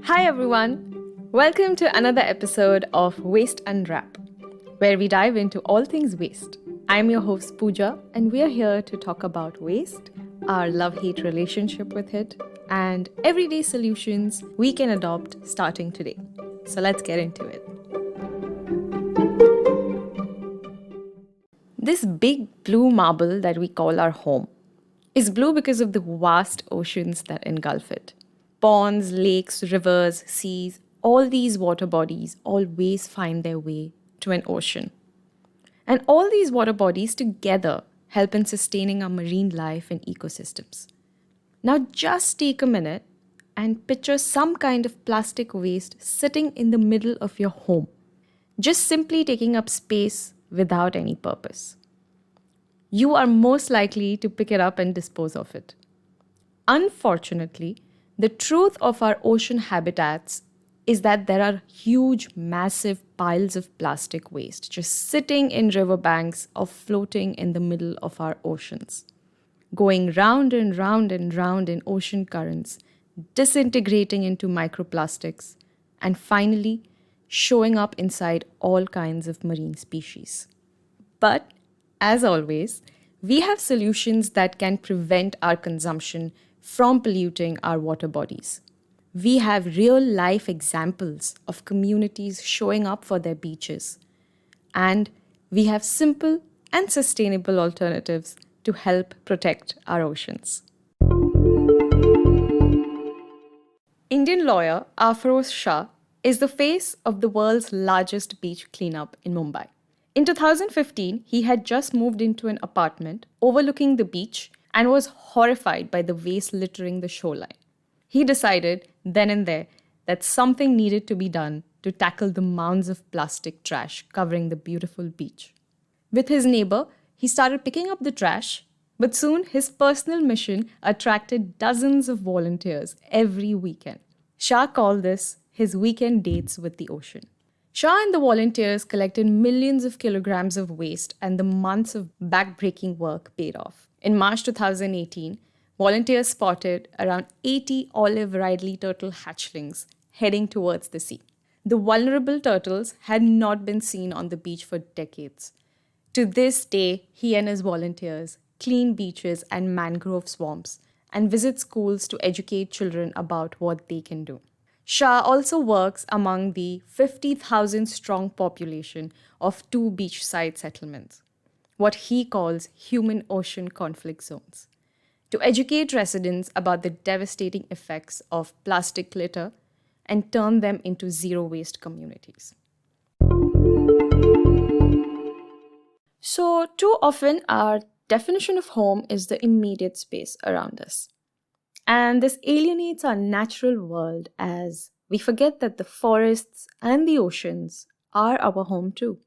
Hi everyone! Welcome to another episode of Waste Unwrap, where we dive into all things waste. I'm your host Pooja, and we are here to talk about waste, our love-hate relationship with it, and everyday solutions we can adopt starting today. So let's get into it. This big blue marble that we call our home is blue because of the vast oceans that engulf it. Ponds, lakes, rivers, seas, all these water bodies always find their way to an ocean. And all these water bodies together help in sustaining our marine life and ecosystems. Now, just take a minute and picture some kind of plastic waste sitting in the middle of your home, just simply taking up space without any purpose. You are most likely to pick it up and dispose of it. Unfortunately, the truth of our ocean habitats is that there are huge, massive piles of plastic waste just sitting in riverbanks or floating in the middle of our oceans, going round and round and round in ocean currents, disintegrating into microplastics, and finally showing up inside all kinds of marine species. But, as always, we have solutions that can prevent our consumption from polluting our water bodies. We have real-life examples of communities showing up for their beaches. And we have simple and sustainable alternatives to help protect our oceans. Indian lawyer Afroz Shah is the face of the world's largest beach cleanup in Mumbai. In 2015, he had just moved into an apartment overlooking the beach and was horrified by the waste littering the shoreline. He decided then and there that something needed to be done to tackle the mounds of plastic trash covering the beautiful beach. With his neighbor, he started picking up the trash, but soon his personal mission attracted dozens of volunteers every weekend. Shah called this his weekend dates with the ocean. Shah and the volunteers collected millions of kilograms of waste, and the months of back-breaking work paid off. In March 2018, volunteers spotted around 80 olive ridley turtle hatchlings heading towards the sea. The vulnerable turtles had not been seen on the beach for decades. To this day, he and his volunteers clean beaches and mangrove swamps and visit schools to educate children about what they can do. Shah also works among the 50,000 strong population of two beachside settlements, what he calls human-ocean conflict zones, to educate residents about the devastating effects of plastic litter and turn them into zero-waste communities. So, too often our definition of home is the immediate space around us. And this alienates our natural world as we forget that the forests and the oceans are our home too.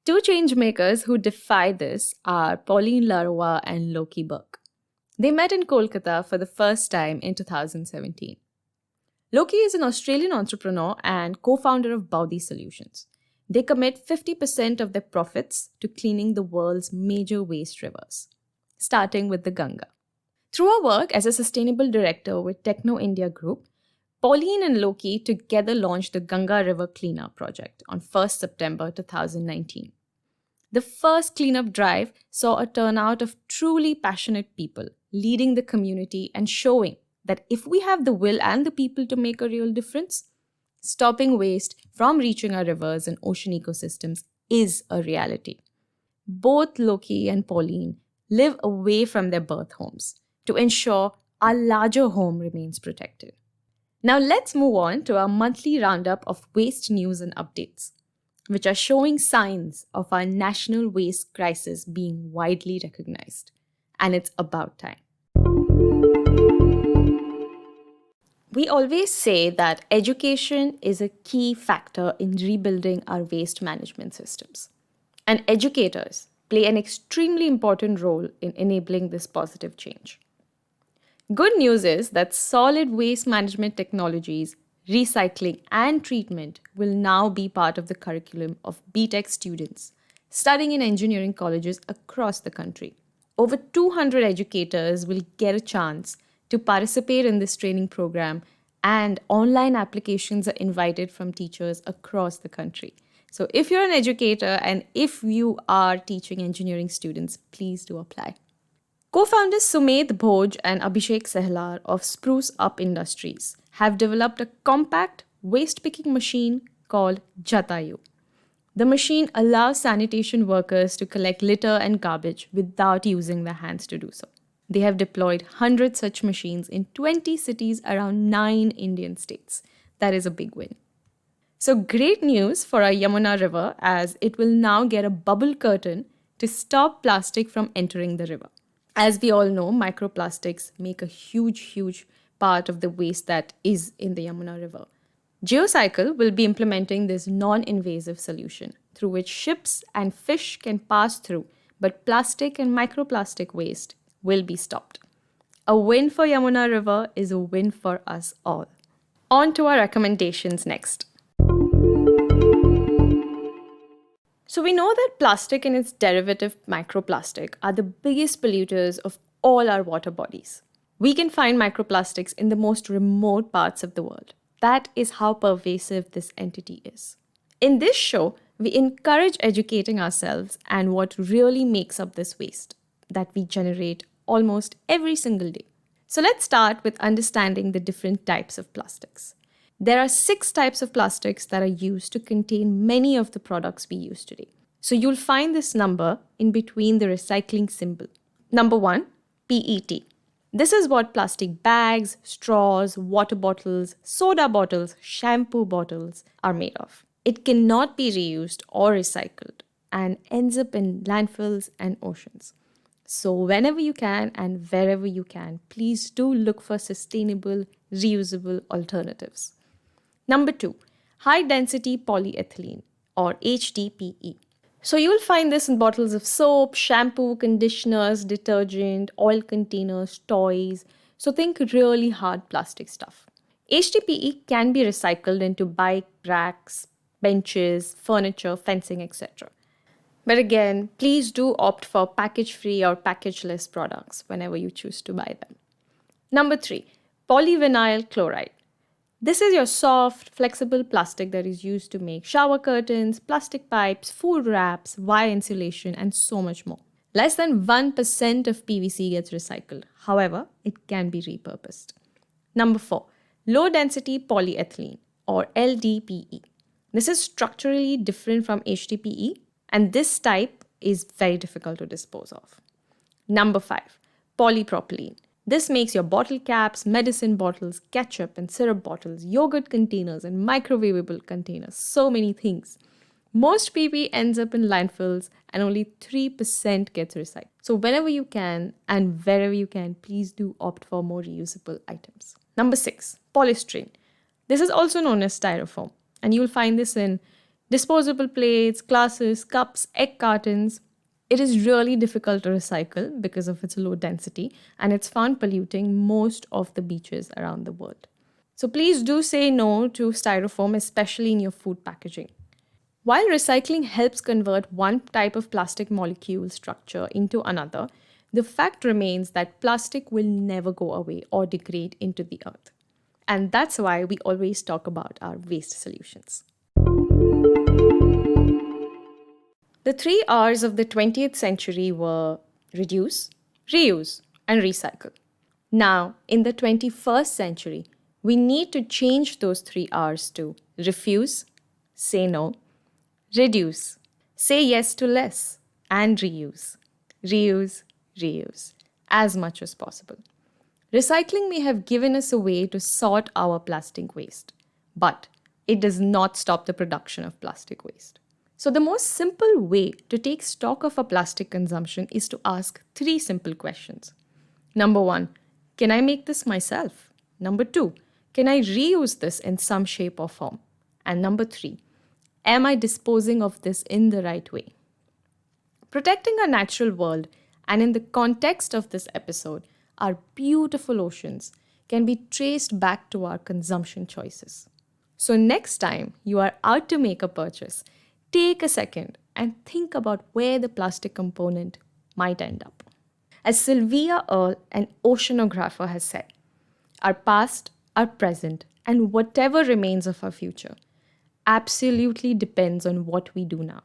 Two change makers who defy this are Pauline Laroua and Loki Burke. They met in Kolkata for the first time in 2017. Loki is an Australian entrepreneur and co-founder of Baudi Solutions. They commit 50% of their profits to cleaning the world's major waste rivers, starting with the Ganga. Through our work as a sustainable director with Techno India Group, Pauline and Loki together launched the Ganga River Cleanup Project on 1st September 2019. The first cleanup drive saw a turnout of truly passionate people leading the community and showing that if we have the will and the people to make a real difference, stopping waste from reaching our rivers and ocean ecosystems is a reality. Both Loki and Pauline live away from their birth homes to ensure our larger home remains protected. Now let's move on to our monthly roundup of waste news and updates, which are showing signs of our national waste crisis being widely recognized. And it's about time. We always say that education is a key factor in rebuilding our waste management systems. And educators play an extremely important role in enabling this positive change. Good news is that solid waste management technologies, recycling, and treatment will now be part of the curriculum of BTech students studying in engineering colleges across the country. Over 200 educators will get a chance to participate in this training program and online applications are invited from teachers across the country. So if you're an educator and if you are teaching engineering students, please do apply. Co-founders Sumed Bhoj and Abhishek Sehlar of Spruce Up Industries have developed a compact waste-picking machine called Jatayu. The machine allows sanitation workers to collect litter and garbage without using their hands to do so. They have deployed 100 such machines in 20 cities around 9 Indian states. That is a big win. So, great news for our Yamuna River, as it will now get a bubble curtain to stop plastic from entering the river. As we all know, microplastics make a huge part of the waste that is in the Yamuna River. GeoCycle will be implementing this non-invasive solution through which ships and fish can pass through, but plastic and microplastic waste will be stopped. A win for Yamuna River is a win for us all. On to our recommendations next. So we know that plastic and its derivative microplastic are the biggest polluters of all our water bodies. We can find microplastics in the most remote parts of the world. That is how pervasive this entity is. In this show, we encourage educating ourselves and what really makes up this waste that we generate almost every single day. So let's start with understanding the different types of plastics. There are 6 types of plastics that are used to contain many of the products we use today. So you'll find this number in between the recycling symbol. Number 1, PET. This is what plastic bags, straws, water bottles, soda bottles, shampoo bottles are made of. It cannot be reused or recycled and ends up in landfills and oceans. So whenever you can and wherever you can, please do look for sustainable, reusable alternatives. Number 2, high density polyethylene or HDPE. So you'll find this in bottles of soap, shampoo, conditioners, detergent, oil containers, toys. So think really hard plastic stuff. HDPE can be recycled into bike racks, benches, furniture, fencing, etc. But again, please do opt for package-free or package-less products whenever you choose to buy them. Number 3, polyvinyl chloride. This is your soft, flexible plastic that is used to make shower curtains, plastic pipes, food wraps, wire insulation, and so much more. Less than 1% of PVC gets recycled. However, it can be repurposed. Number 4, low-density polyethylene or LDPE. This is structurally different from HDPE, and this type is very difficult to dispose of. Number 5, polypropylene. This makes your bottle caps, medicine bottles, ketchup and syrup bottles, yogurt containers, and microwavable containers. So many things. Most PP ends up in landfills and only 3% gets recycled. So whenever you can and wherever you can, please do opt for more reusable items. Number 6, polystyrene. This is also known as styrofoam, and you'll find this in disposable plates, glasses, cups, egg cartons. It is really difficult to recycle because of its low density, and it's found polluting most of the beaches around the world. So please do say no to styrofoam, especially in your food packaging. While recycling helps convert one type of plastic molecule structure into another, the fact remains that plastic will never go away or degrade into the earth. And that's why we always talk about our waste solutions. The 3 R's of the 20th century were reduce, reuse, and recycle. Now, in the 21st century, we need to change those 3 R's to refuse, say no, reduce, say yes to less, and reuse, reuse, as much as possible. Recycling may have given us a way to sort our plastic waste, but it does not stop the production of plastic waste. So the most simple way to take stock of our plastic consumption is to ask 3 simple questions. Number 1, can I make this myself? Number 2, can I reuse this in some shape or form? And number 3, am I disposing of this in the right way? Protecting our natural world, and in the context of this episode, our beautiful oceans can be traced back to our consumption choices. So next time you are out to make a purchase, take a second and think about where the plastic component might end up. As Sylvia Earle, an oceanographer, has said, our past our present, and whatever remains of our future absolutely depends on what we do now.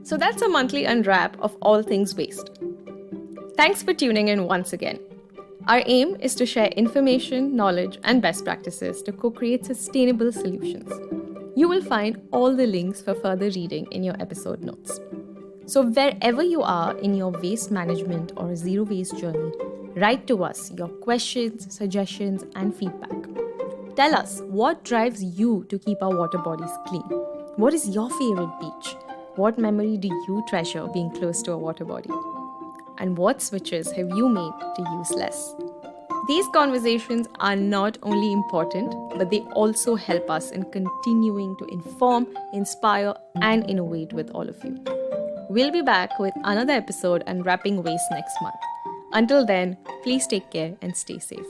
So that's a monthly unwrap of all things waste. Thanks for tuning in once again. Our aim is to share information, knowledge, and best practices to co-create sustainable solutions. You will find all the links for further reading in your episode notes. So wherever you are in your waste management or zero waste journey, write to us your questions, suggestions, and feedback. Tell us what drives you to keep our water bodies clean. What is your favorite beach? What memory do you treasure being close to a water body? And what switches have you made to use less? These conversations are not only important, but they also help us in continuing to inform, inspire, and innovate with all of you. We'll be back with another episode unwrapping waste next month. Until then, please take care and stay safe.